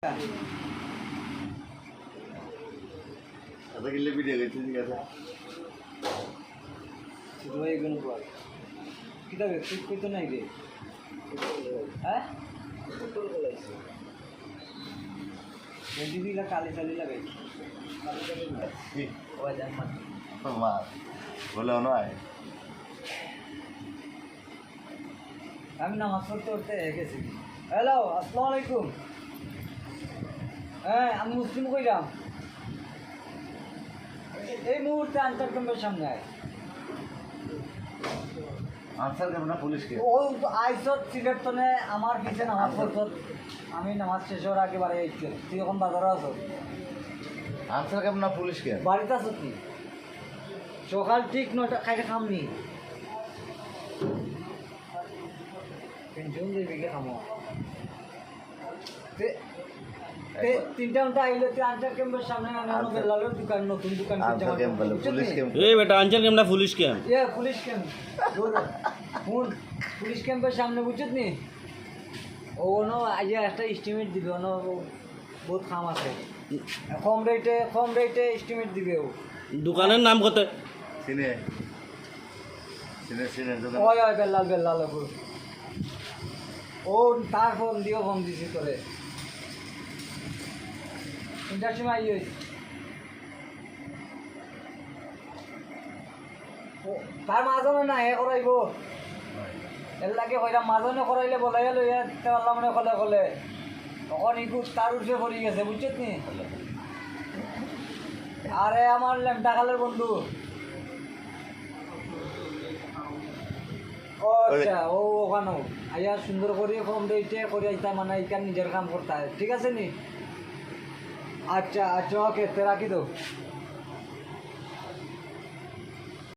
आता किल्ले ভিডিও গেছে ঠিক আছে শুধু এগুলো বল কিভাবে ঠিক করতে নাই রে হ্যাঁ ফুটবল খেলাইছে দিদিলা কালি কালি লাগাই কালি কালি লাগাই ও জান মা বলো নয় আমি নামাজ পড়তে পড়তে গেছি হ্যালো আসসালামু আলাইকুম হ্যাঁ আমি মুসলিম কইলাম এই মুহূর্তে আনসার ক্যাম্পের সামনে আয় আনসার কেমন পুলিশকে ও আইসত সিলেট তনে আমার পিছে নামাজ পড়ছত আমি নামাজ শেষ হওয়ার আগে বাড়ি আইছি তুই এখন বাজারে আছো আনসার কেমন পুলিশকে বাড়িতে আছো তুই সকাল ঠিক 9টা খাইতে খামনি পেনশন দিবি কি খামো তিনটা ঘন্টা আইলে তুই আনসার ক্যাম্পের সামনে আনানো বেলালের দোকান নতুন দোকান আনসার ক্যাম্প বলে পুলিশ ক্যাম্প এই বেটা আনসার ক্যাম্পটা পুলিশ ক্যাম্প পুলিশ ক্যাম্প শুন পুলিশ ক্যাম্পের সামনে বুঝছত নি ওনো আজ একটা এস্টিমেট দিবে ওনো বহুত কাম আছে কম রেটে এস্টিমেট দিবে ও দোকানের নাম কত চিনে চিনে চিনে ওই বেল্লাল ও তার ফোন দিও ফোন দিছি তোরে তিনটার সময় আই হয়েছে তার মাজনে না হে করাইব এর লাগে কইরা মাজনে করাইলে বলাইয়া লইয়া দিতে পারলাম না কলে তখন ইগু তার উঠে পড়ে গেছে বুঝছিস নি আরে আমার ল্যাংটা কালের বন্ধু ও আচ্ছা ও ওখানে আইয়া সুন্দর করে ফর্ম দিতে করে আইতা মানে এখান নিজের কাম করতে ঠিক আছে নি আচ্ছা ওকে তে রাখি তো